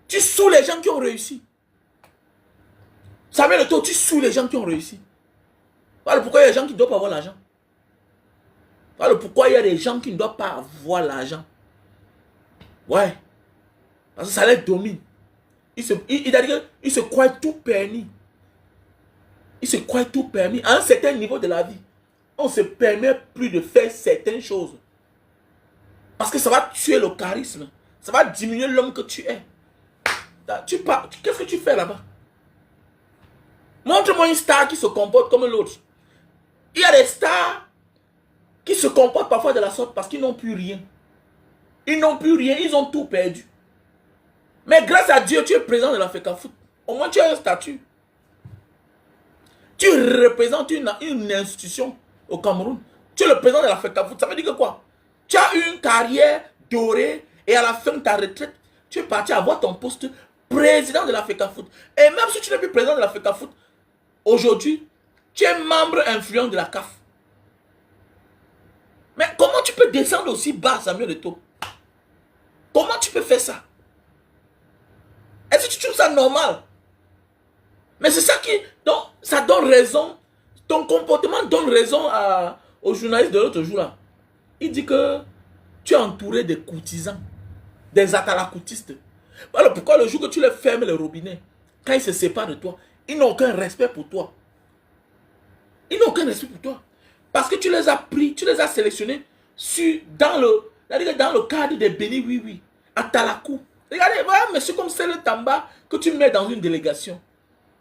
Tu sous les gens qui ont réussi. Samuel Eto'o, tu sous les gens qui ont réussi. Voilà pourquoi il y a des gens qui ne doivent pas avoir l'argent. Voilà pourquoi il y a des gens qui ne doivent pas avoir l'argent. Ouais. Parce que ça les domine. Il se croit tout permis. Il se croit tout permis. À un certain niveau de la vie, on ne se permet plus de faire certaines choses. Parce que ça va tuer le charisme. Ça va diminuer l'homme que tu es. Qu'est-ce que tu fais là-bas? Montre-moi une star qui se comporte comme l'autre. Il y a des stars qui se comportent parfois de la sorte parce qu'ils n'ont plus rien. Ils n'ont plus rien, ils ont tout perdu. Mais grâce à Dieu, tu es présent de la FECAFOOT. Au moins, tu as un statut. Tu représentes une institution au Cameroun. Tu es le président de la FECAFOOT. Ça veut dire que quoi? Tu as eu une carrière dorée et à la fin de ta retraite, tu es parti avoir ton poste président de la FECAFOOT. Et même si tu n'es plus président de la FECAFOOT, aujourd'hui, tu es membre influent de la CAF. Mais comment tu peux descendre aussi bas, Samuel Eto'o? Comment tu peux faire ça? Est-ce que tu trouves ça normal? Mais c'est ça qui... Donc, ça donne raison. Ton comportement donne raison au journaliste de l'autre jour là. Il dit que tu es entouré de courtisans, des atalakoutistes. Alors pourquoi le jour que tu les fermes les robinets, quand ils se séparent de toi, ils n'ont aucun respect pour toi. Ils n'ont aucun respect pour toi. Parce que tu les as pris, tu les as sélectionnés dans le cadre des bénis oui-oui, à Talakou. Regardez, voilà, monsieur comme c'est le Tamba que tu mets dans une délégation,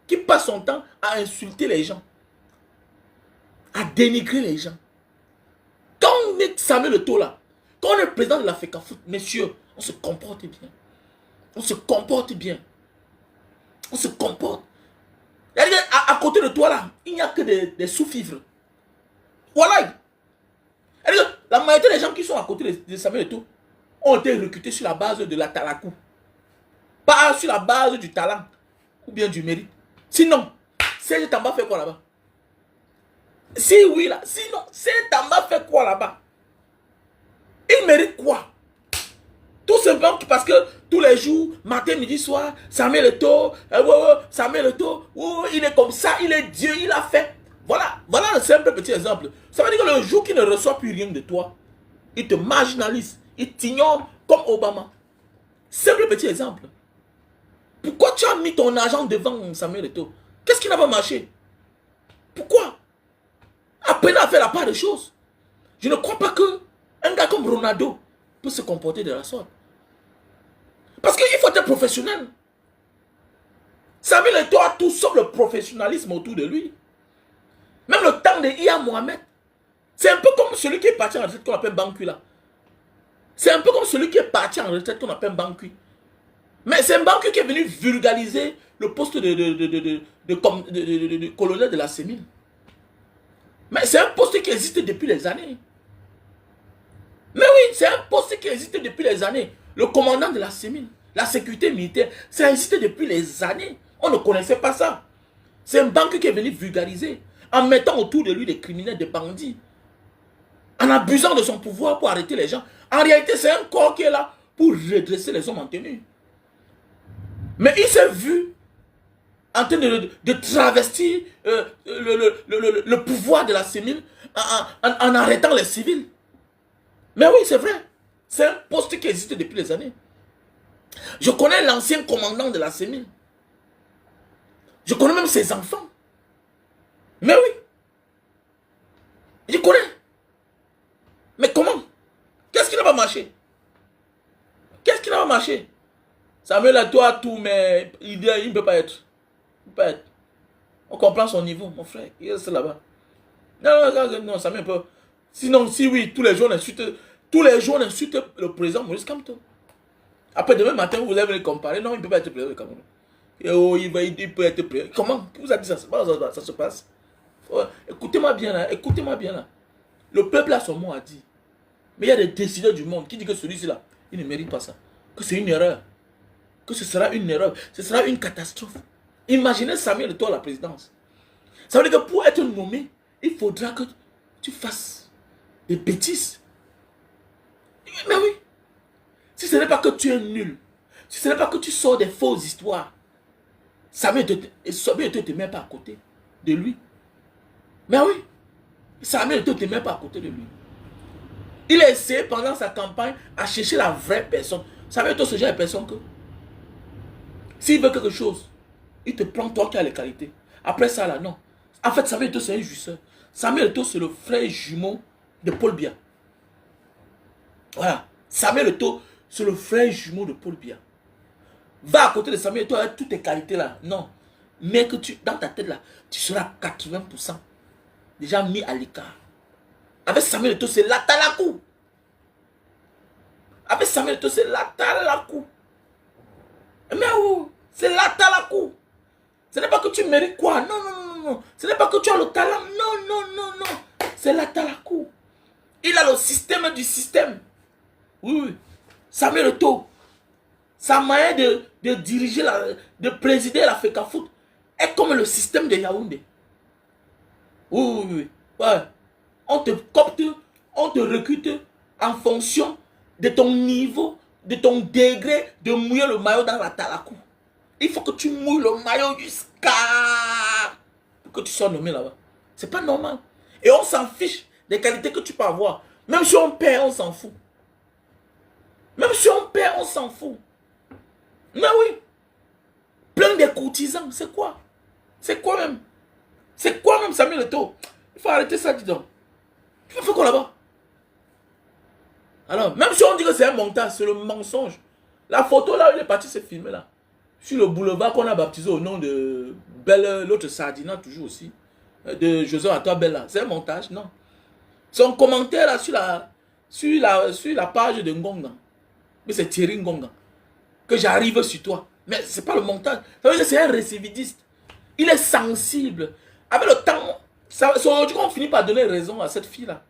qui passe son temps à insulter les gens, à dénigrer les gens. Quand on est Samuel Eto'o là, quand on est président de la FECAFOOT, messieurs, on se comporte bien. On se comporte bien. On se comporte. À côté de toi là, il n'y a que des sous-fifres. Voilà. La majorité des gens qui sont à côté de Samuel Eto'o ont été recrutés sur la base de la Talakou. Pas sur la base du talent ou bien du mérite. Sinon, Serge Tamba fait quoi là-bas? Si oui là, sinon, Serge Tamba fait quoi là-bas? Il mérite quoi? Tout simplement parce que tous les jours, matin, midi, soir, Samuel Eto'o, Samuel Eto'o, il est comme ça, il est Dieu, il a fait. Voilà un simple petit exemple. Ça veut dire que le jour qu'il ne reçoit plus rien de toi, il te marginalise, il t'ignore comme Obama. Simple petit exemple. Pourquoi tu as mis ton argent devant Samuel Eto'o? Qu'est-ce qui n'a pas marché? Pourquoi? Apprenez à faire la part des choses. Je ne crois pas que un gars comme Ronaldo peut se comporter de la sorte. Parce qu'il faut être professionnel. Samuel Eto'o a tout sauf le professionnalisme autour de lui. Même le temps de Iya Mohamed. C'est un peu comme celui qui est parti en retraite qu'on appelle Bankui là. C'est un peu comme celui qui est parti en retraite qu'on appelle Bankui. Mais c'est un Bankui qui est venu vulgariser le poste de colonel de la Sémine. Mais c'est un poste qui existe depuis les années. Mais oui, c'est un poste qui existe depuis les années. Le commandant de la Sémine, la sécurité militaire, ça existe depuis les années. On ne connaissait pas ça. C'est un banquier qui est venu vulgariser, en mettant autour de lui des criminels, des bandits, en abusant de son pouvoir pour arrêter les gens. En réalité, c'est un corps qui est là pour redresser les hommes en tenue. Mais il s'est vu en train de travestir le pouvoir de la Sémine en arrêtant les civils. Mais oui, c'est vrai. C'est un poste qui existe depuis les années. Je connais l'ancien commandant de la Sémine. Je connais même ses enfants. Mais oui. Je connais. Mais comment? Qu'est-ce qui n'a pas marché? Qu'est-ce qui n'a pas marché? Samuel Eto'o a tout, mais il ne peut pas être. Il ne peut pas être. On comprend son niveau, mon frère. Il reste là-bas. Non, Samuel peut. Sinon, si oui, tous les jours, on insulte le président Maurice Kamto. Après, demain matin, vous allez venir comparer. Non, il ne peut pas être président du Cameroun. Il peut être président. Comment? Qui vous a dit ça? Ça se passe. Écoutez-moi bien là. Écoutez-moi bien là. Le peuple a son mot à dire. Mais il y a des décideurs du monde qui disent que celui-ci là, il ne mérite pas ça. Que c'est une erreur. Que ce sera une erreur. Ce sera une catastrophe. Imaginez Samuel Eto'o à la présidence. Ça veut dire que pour être nommé, il faudra que tu fasses des bêtises. Mais oui. Si ce n'est pas que tu es nul, Si ce n'est pas que tu sors des fausses histoires, Samuel ne te met pas à côté de lui. Mais oui, Samuel ne te met pas à côté de lui. Il a essayé pendant sa campagne à chercher la vraie personne. Samuel Eto'o, ce genre de personne que s'il veut quelque chose, il te prend toi qui as les qualités. Après ça, là, non. En fait, Samuel Eto'o, c'est un jouisseur. Samuel Eto'o, c'est le frère jumeau de Paul Biya. Voilà. Samuel Eto'o, c'est le frère jumeau de Paul Biya. Va à côté de Samuel Eto'o avec toutes tes qualités là. Non. Mais que tu, dans ta tête là, tu seras 80% déjà mis à l'écart. Avec Samuel Eto'o, c'est l'atalakou. Avec Samuel Eto'o, c'est l'atalakou. Mais où? C'est l'atalakou. Ce n'est pas que tu mérites quoi. Non, non, non, non. Ce n'est pas que tu as le talent. Non, non, non, non. C'est l'atalakou. Il a le système du système. Oui, oui. Samuel Eto'o, sa manière de diriger, de présider la FECAFOOT est comme le système de Yaoundé. Oui, oui, oui. Ouais. On te copte, on te recrute en fonction de ton niveau, de ton degré de mouiller le maillot dans la talakou. Il faut que tu mouilles le maillot jusqu'à pour que tu sois nommé là-bas. C'est pas normal. Et on s'en fiche des qualités que tu peux avoir. Même si on perd, on s'en fout. Même si on perd, on s'en fout. Mais oui. Plein de courtisans, c'est quoi? C'est quoi même? C'est quoi même, Samuel Eto'o? Il faut arrêter ça, dis donc. Tu vas faire quoi là-bas? Alors, même si on dit que c'est un montage, c'est le mensonge. La photo là où il est parti se filmer là. Sur le boulevard qu'on a baptisé au nom de Belle, l'autre Sardina toujours aussi. De José Antoine Bella. C'est un montage, non. Son commentaire là sur la page de Ngonga. Mais c'est Thierry Ngonga. Que j'arrive sur toi. Mais c'est pas le montage. Ça veut dire que c'est un récividiste. Il est sensible. Avec le temps, c'est aujourd'hui qu'on finit par donner raison à cette fille-là.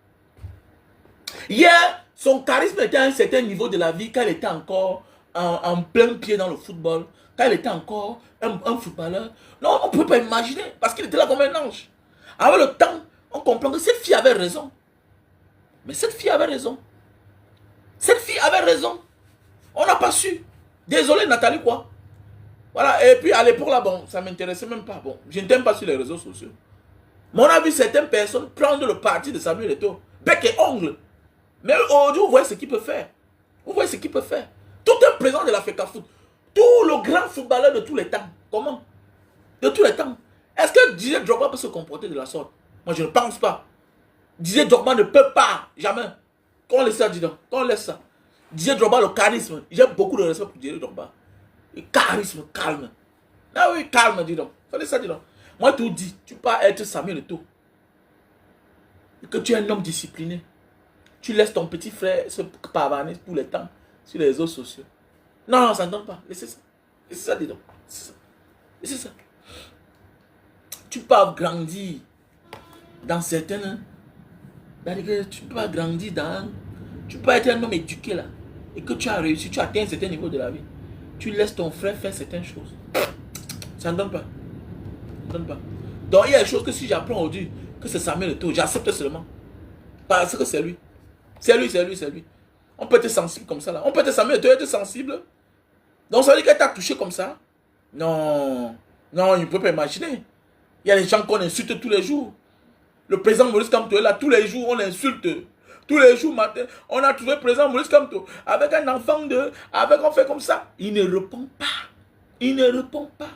Hier, son charisme était à un certain niveau de la vie quand elle était encore en plein pied dans le football. Quand elle était encore un footballeur. Non, on ne peut pas imaginer. Parce qu'il était là comme un ange. Avec le temps, on comprend que cette fille avait raison. Mais cette fille avait raison. Cette fille avait raison. On n'a pas su. Désolé Nathalie quoi. Voilà, et puis à l'époque là, bon, ça ne m'intéressait même pas. Bon, je ne t'aime pas sur les réseaux sociaux. Mais on a vu certaines personnes prendre le parti de Samuel Eto'o. Bec et ongle. Mais aujourd'hui, vous voyez ce qu'il peut faire. Vous voyez ce qu'il peut faire. Tout un président de la FECAFOOT. Tout le grand footballeur de tous les temps. Comment? De tous les temps. Est-ce que Didier Drogba peut se comporter de la sorte? Moi, je ne pense pas. Didier Drogba ne peut pas. Jamais. Qu'on laisse ça, dis donc. Qu'on laisse ça. Didier Drogba, le charisme. J'ai beaucoup de respect pour Didier Drogba. Le charisme, calme. Ah oui, calme, dis donc. Fallait ça, dis donc. Moi, tout dis, tu peux pas être Samuel Eto'o. Et que tu es un homme discipliné. Tu laisses ton petit frère se pavaner tout le temps sur les réseaux sociaux. Non, non, ça ne donne pas. Laissez ça. Laissez ça, dis donc. Laissez ça. Laissez ça. Tu peux grandir dans certaines... Tu peux pas grandir dans... Tu peux être un homme éduqué là. Et que tu as réussi, tu as atteint un certain niveau de la vie. Tu laisses ton frère faire certaines choses. Ça ne donne pas. Ça ne donne pas. Donc il y a des choses que si j'apprends aujourd'hui que c'est Samuel Eto'o, j'accepte seulement. Parce que c'est lui. C'est lui, c'est lui, c'est lui. On peut être sensible comme ça là. On peut être Samuel Eto'o, être sensible. Donc ça veut dire qu'elle t'a touché comme ça? Non. Non, il ne peut pas imaginer. Il y a des gens qu'on insulte tous les jours. Le président Maurice Kamto est là, tous les jours on l'insulte. Tous les jours matin, on a trouvé le président Maurice Kamto avec un enfant avec on fait comme ça. Il ne répond pas. Il ne répond pas.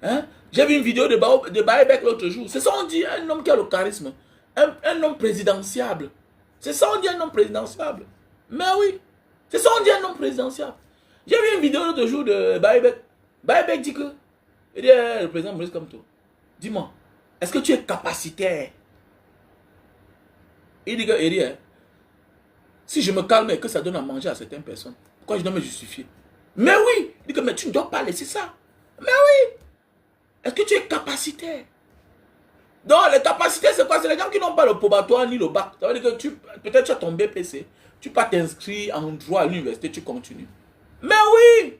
Hein? J'ai vu une vidéo de Baïbek l'autre jour. C'est ça on dit, un homme qui a le charisme. Un homme présidentiable. C'est ça on dit, un homme présidentiable. Mais oui, c'est ça on dit, un homme présidentiable. J'ai vu une vidéo l'autre jour de Baïbek. Baïbek dit que, il dit, le président Maurice Kamto, dis-moi, est-ce que tu es capacitaire? Il dit que, si je me calme et que ça donne à manger à certaines personnes, pourquoi je dois me justifier? Mais oui, il dit que, mais tu ne dois pas laisser ça. Mais oui, est-ce que tu es capacitaire? Donc, les capacités, c'est quoi? C'est les gens qui n'ont pas le probatoire ni le bac. Ça veut dire que peut-être tu as ton BPC, tu peux t'inscrire en droit à l'université, tu continues. Mais oui!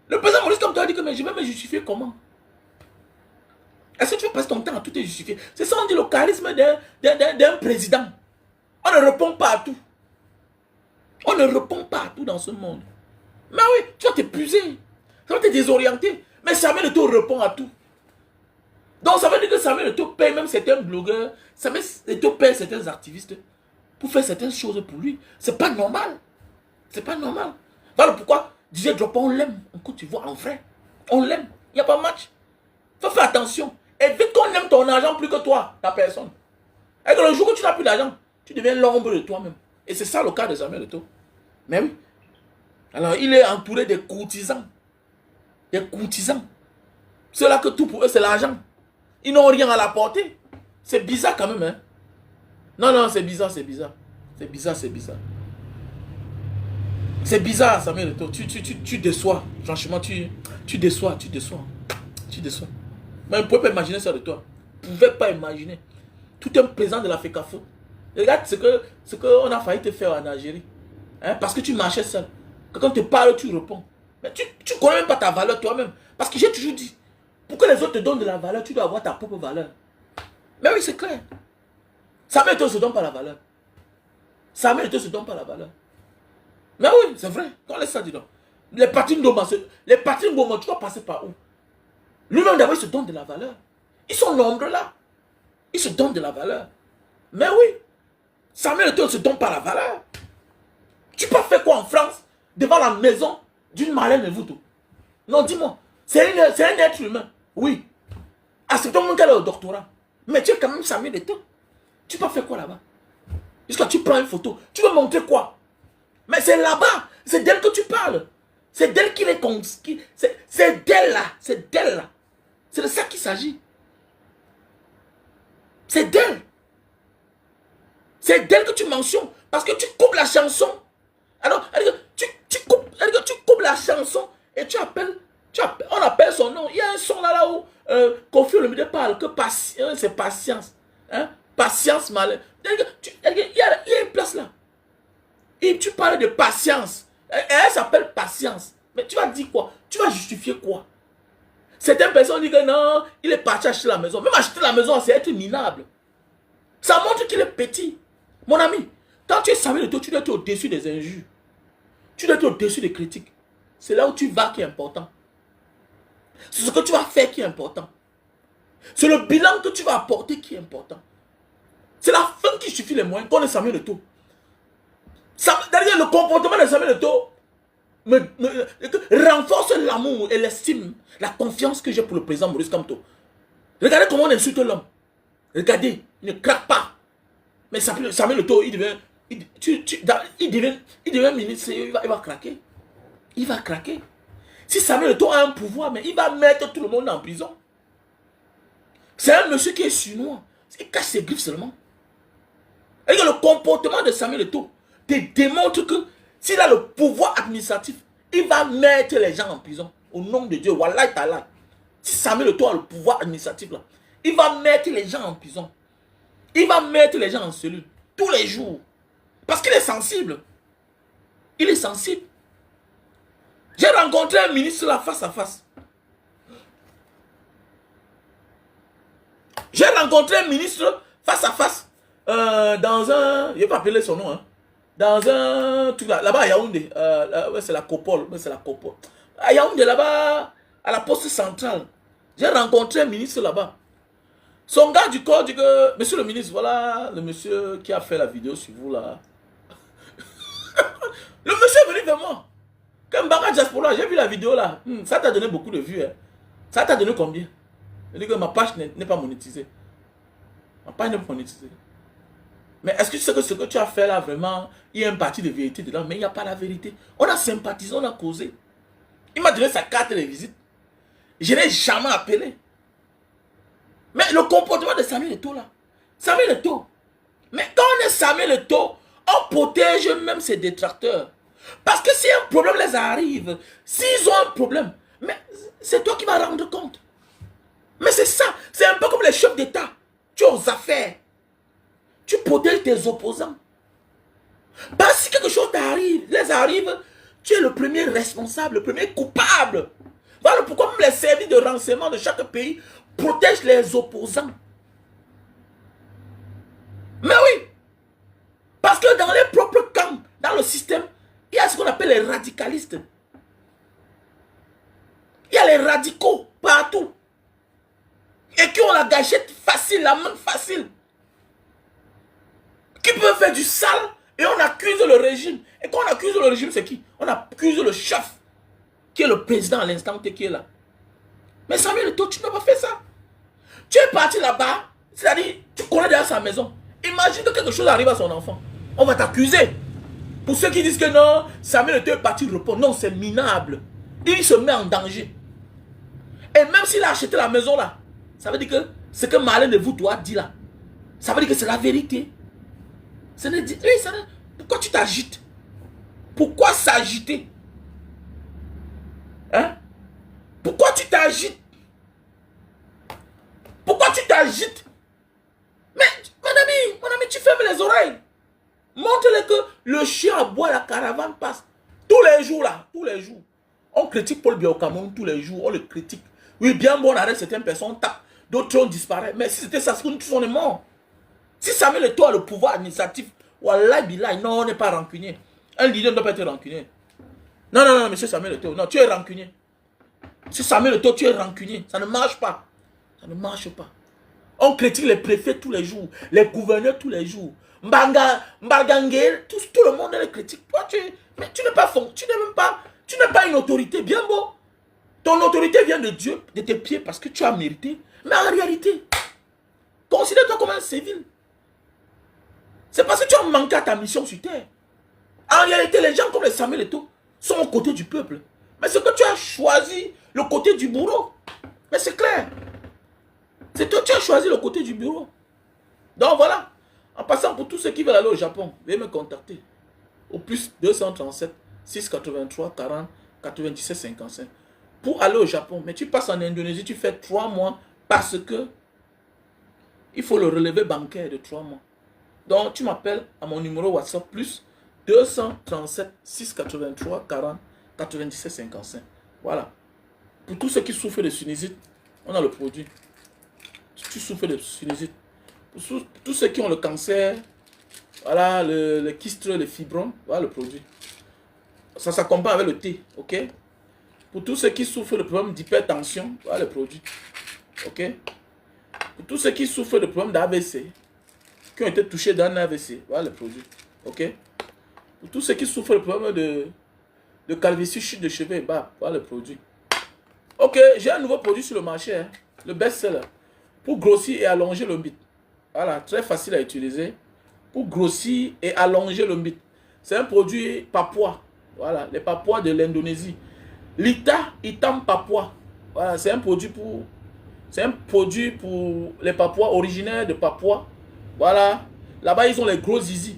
Le président Maurice Kamto a dit que, mais je vais me justifier comment? Est-ce que tu veux passer ton temps à tout te justifier? C'est ça, on dit le charisme d'un président. On ne répond pas à tout. On ne répond pas à tout dans ce monde. Mais oui, tu vas t'épuiser. Ça va te désorienter. Mais Samuel Eto'o répond à tout. Donc ça veut dire que Samuel Eto'o paye même certains blogueurs, Samuel Eto'o paye certains activistes pour faire certaines choses pour lui. C'est pas normal. C'est pas normal. Voilà pourquoi DJ Drogba, on l'aime. En Côte d'Ivoire, en vrai. On l'aime. Il n'y a pas de match. Faut faire attention. Et vite qu'on aime ton argent plus que toi, ta personne. Et que le jour où tu n'as plus d'argent, tu deviens l'ombre de toi-même. Et c'est ça le cas de Samuel Eto'o. Mais oui. Alors, il est entouré des courtisans. Des courtisans. C'est là que tout pour eux, c'est l'argent. Ils n'ont rien à la porter. C'est bizarre quand même, hein. Non, non, c'est bizarre, c'est bizarre. C'est bizarre, c'est bizarre. C'est bizarre, Samuel Eto'o. Tu déçois. Franchement, tu déçois, tu déçois. Tu déçois. Mais on ne pouvait pas imaginer ça de toi. On ne pouvait pas imaginer. Tout un président de la FECAFO. Regarde ce qu'on a failli te faire en Algérie. Hein? Parce que tu marchais seul. Quand on te parle, tu réponds. Mais tu ne connais même pas ta valeur toi-même. Parce que j'ai toujours dit, pour que les autres te donnent de la valeur, tu dois avoir ta propre valeur. Mais oui, c'est clair. Samuel Eto'o ne se donne pas la valeur. Samuel Eto'o ne se donne pas la valeur. Mais oui, c'est vrai. Quand on laisse ça, dis donc. Les partis Ngoma, tu dois passer par où? Lui-même d'abord, il se donne de la valeur. Ils sont nombreux là. Ils se donnent de la valeur. Mais oui, Samuel Eto'o ne se donne pas la valeur. Tu peux faire quoi en France, devant la maison d'une Marlène Mvuto? Non, dis-moi. C'est un être humain. Oui. Acceptons même qu'elle est au doctorat. Mais tu es quand même Samuel Eto'o. Tu peux faire quoi là-bas? Jusqu'à tu prends une photo. Tu veux montrer quoi? Mais c'est là-bas. C'est d'elle que tu parles. C'est d'elle qu'il est conquis. C'est d'elle là. C'est d'elle là. C'est de ça qu'il s'agit. C'est d'elle. C'est d'elle que tu mentionnes. Parce que tu coupes la chanson. Alors, tu coupes la chanson et tu appelles, on appelle son nom. Il y a un son là où Kofi Olomide parle que c'est patience. Hein? Patience malin. Il y a une place là. Et tu parles de patience. Et elle s'appelle patience. Mais tu vas dire quoi? Tu vas justifier quoi? Certaines personnes disent que non, il est parti acheter la maison. Même acheter la maison, c'est être minable. Ça montre qu'il est petit. Mon ami, quand tu es Samuel Eto'o, tu dois être au-dessus des injures. Tu dois être au-dessus des critiques. C'est là où tu vas qui est important. C'est ce que tu vas faire qui est important. C'est le bilan que tu vas apporter qui est important. C'est la fin qui suffit les moyens. Qu'on est Samuel Eto'o. D'ailleurs, le comportement de Samuel Eto'o renforce l'amour et l'estime, la confiance que j'ai pour le président Maurice Kamto. Regardez comment on insulte l'homme. Regardez, il ne craque pas. Mais Samuel Eto'o, il devient ministre, il va craquer. Il va craquer. Si Samuel Eto'o a un pouvoir, mais il va mettre tout le monde en prison. C'est un monsieur qui est chinois. Il cache ses griffes seulement. Et le comportement de Samuel Eto'o te démontre que s'il a le pouvoir administratif, il va mettre les gens en prison. Au nom de Dieu, Wallahi Ta'ala. Si Samuel Eto'o a le pouvoir administratif, là, il va mettre les gens en prison. Il va mettre les gens en cellule. Tous les jours. Parce qu'il est sensible. Il est sensible. J'ai rencontré un ministre là face à face. J'ai rencontré un ministre face à face. Dans un... Je ne vais pas appeler son nom. Hein. Dans un truc là-bas à Yaoundé. Ouais, c'est la Copole. Ouais, c'est la Copole. À Yaoundé, là-bas, à la poste centrale. J'ai rencontré un ministre là-bas. Son gars du corps dit que, monsieur le ministre, voilà le monsieur qui a fait la vidéo sur vous là. Le monsieur est venu vers moi. Comme Mbaka Diaspora, j'ai vu la vidéo là. Ça t'a donné beaucoup de vues. Hein. Ça t'a donné combien? Il dit que ma page n'est pas monétisée. Ma page n'est pas monétisée. Mais est-ce que tu sais que ce que tu as fait là, vraiment, il y a un parti de vérité dedans, mais il n'y a pas la vérité. On a sympathisé, on a causé. Il m'a donné sa carte de visite. Je n'ai jamais appelé. Mais le comportement de Samuel Eto'o là, Samuel Eto'o. Mais quand on est Samuel Eto'o, on protège même ses détracteurs. Parce que si un problème les arrive, s'ils ont un problème, mais c'est toi qui vas rendre compte. Mais c'est ça, c'est un peu comme les chefs d'État. Tu es aux affaires. Tu protèges tes opposants. Parce que si quelque chose les arrive, tu es le premier responsable, le premier coupable. Voilà pourquoi même les services de renseignement de chaque pays protègent les opposants. Mais oui, parce que dans les propres camps, dans le système, il y a ce qu'on appelle les radicalistes. a les radicaux partout. Et qui ont la gâchette facile, la main facile. Qui peuvent faire du sale et on accuse le régime. Et quand on accuse le régime, c'est qui? On accuse le chef, qui est le président à l'instant T qui est là. Mais Samuel Eto'o, tu ne peux pas faire ça. Tu es parti là-bas, c'est-à-dire, tu connais déjà sa maison. Imagine que quelque chose arrive à son enfant. On va t'accuser. Pour ceux qui disent que non, Samuel Eto'o est parti repos. Non, c'est minable. Il se met en danger. Et même s'il a acheté la maison là, ça veut dire que ce que Marlène de vous doit dire là, ça veut dire que c'est la vérité. Pourquoi tu t'agites? Pourquoi s'agiter? Hein? Pourquoi tu t'agites? Pourquoi tu t'agites? Mais, mon ami, tu fermes les oreilles. Montre-les que le chien aboie, la caravane passe. Tous les jours là, tous les jours. On critique Paul Biya au Cameroun tous les jours, on le critique. Oui, bien bon, on arrête certaines personnes, on tape, d'autres on disparaît. Mais si c'était ça, c'est que nous tous on est morts. Si Samuel Eto'o a le pouvoir administratif, wallah billah, non, on n'est pas rancunier. Un leader ne doit pas être rancunier. Non, non, non, monsieur Samuel Eto'o, non, tu es rancunier. Si Samuel Eto'o, tu es rancunier, ça ne marche pas. Ça ne marche pas. On critique les préfets tous les jours, les gouverneurs tous les jours. Mbargangé, tout le monde les critique. Mais tu n'es pas fond, tu n'es pas une autorité, bien beau. Ton autorité vient de Dieu, de tes pieds, parce que tu as mérité. Mais en réalité, considère-toi comme un civil. C'est parce que tu as manqué à ta mission sur terre. En réalité, les gens comme les Samuel Eto'o sont aux côtés du peuple. Mais c'est que tu as choisi le côté du bourreau. Mais c'est clair. C'est toi, tu as choisi le côté du bureau. Donc voilà. En passant, pour tous ceux qui veulent aller au Japon, veuillez me contacter. Au plus 237 683 40 97 55. Pour aller au Japon. Mais tu passes en Indonésie, tu fais 3 mois parce que il faut le relevé bancaire de 3 mois. Donc tu m'appelles à mon numéro WhatsApp plus 237 683 40 97 55. Voilà. Pour tous ceux qui souffrent de sinusite, on a le produit. Tu souffres de sinusite. Pour tous ceux qui ont le cancer, voilà, le kyste, le fibron, voilà le produit. Ça s'accompagne avec le thé, ok? Pour tous ceux qui souffrent de problèmes d'hypertension, voilà le produit, ok? Pour tous ceux qui souffrent de problèmes d'AVC, qui ont été touchés d'un AVC, voilà le produit, ok? Pour tous ceux qui souffrent de problèmes de calvitie, chute de cheveux et barbe, voilà le produit. Ok, j'ai un nouveau produit sur le marché, hein, le best-seller. Pour grossir et allonger le bit. Voilà, très facile à utiliser. Pour grossir et allonger le bit. C'est un produit papouas. Voilà, les papouas de l'Indonésie. Lita Itam Papua. Voilà, c'est un produit pour les papouas originaires de Papua. Voilà, là-bas ils ont les gros zizi.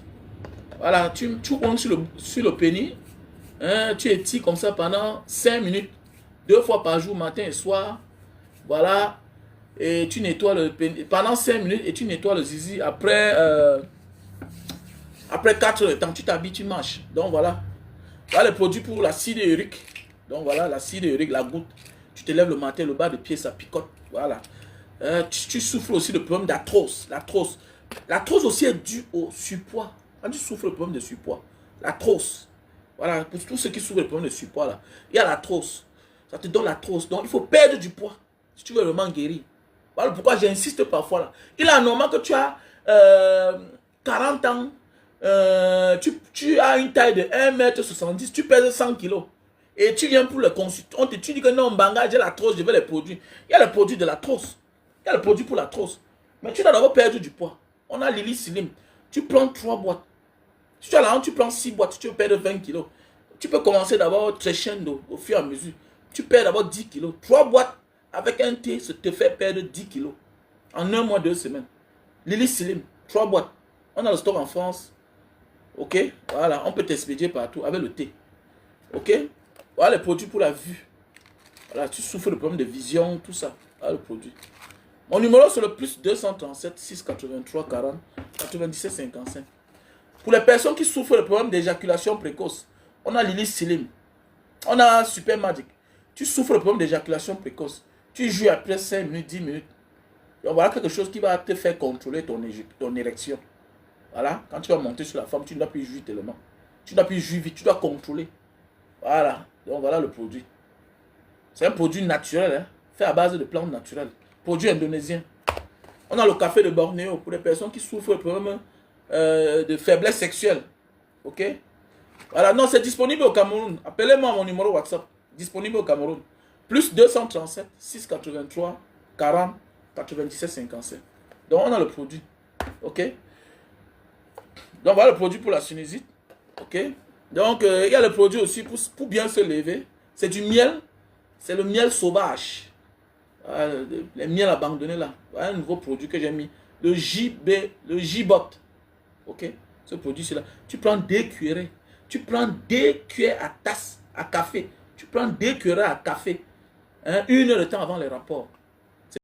Voilà, tu montes sur le pénis. Hein, tu étires comme ça pendant 5 minutes. 2 fois par jour, matin et soir. Voilà. Et tu nettoies le pénis pendant 5 minutes et tu nettoies le zizi. Après 4 heures de temps, tu t'habilles, tu marches. Donc voilà. Voilà le produit pour l'acide urique. Donc voilà, l'acide urique, la goutte. Tu te lèves le matin, le bas de pied, ça picote. Voilà. Tu souffres aussi de problème d'arthrose. L'arthrose aussi est due au surpoids. Quand tu souffres de problème de surpoids, l'arthrose. Voilà, pour tous ceux qui souffrent de problème de surpoids, là, il y a l'arthrose. Ça te donne l'arthrose. Donc il faut perdre du poids si tu veux vraiment guérir. Voilà pourquoi j'insiste parfois là. Il est normal que tu as 40 ans, tu as une taille de 1m70, tu pèses 100 kg. Et tu viens pour le consulter. Tu dis que non, Mbanga, j'ai l'arthrose, je vais les produits. Il y a le produit de l'arthrose. Il y a le produit pour l'arthrose. Mais tu dois d'abord perdre du poids. On a Lily Slim. Tu prends 3 boîtes. Si tu as la honte, tu prends 6 boîtes. Si tu veux perdre 20 kg. Tu peux commencer d'abord crescendo au fur et à mesure. Tu perds d'abord 10 kg. 3 boîtes avec un thé, ça te fait perdre 10 kg. En 1 mois, 2 semaines. Lily Slim, 3 boîtes. On a le stock en France. Ok? Voilà, on peut t'expédier partout avec le thé. Ok? Voilà les produits pour la vue. Voilà, tu souffres de problèmes de vision, tout ça. Voilà le produit. Mon numéro c'est le plus 237 683 40 97 55. Pour les personnes qui souffrent de problèmes d'éjaculation précoce, on a Lily Slim. On a Super Magic. Tu souffres de problèmes d'éjaculation précoce. Tu joues après 5 minutes, 10 minutes. Donc voilà quelque chose qui va te faire contrôler ton érection. Voilà, quand tu vas monter sur la femme, tu ne dois plus jouir tellement. Tu ne dois plus jouir vite, tu dois contrôler. Voilà, donc voilà le produit. C'est un produit naturel, hein, fait à base de plantes naturelles. Produit indonésien. On a le café de Bornéo pour les personnes qui souffrent de problèmes de faiblesse sexuelle. Ok? Voilà, non, c'est disponible au Cameroun. Appelez-moi à mon numéro WhatsApp. Disponible au Cameroun. Plus 237 683 40 97 57. Donc, on a le produit. Ok? Donc, voilà le produit pour la sinusite. Ok? Donc, il y a le produit aussi pour bien se lever. C'est du miel. C'est le miel sauvage. Les miels abandonnés là. Voilà un nouveau produit que j'ai mis. Le J-Bot. Ok? Ce produit-ci là. Tu prends 2 cuillerées. Tu prends 2 cuillères à tasse, à café. Tu prends 2 cuillerées à café. Hein, 1 heure de temps avant les rapports.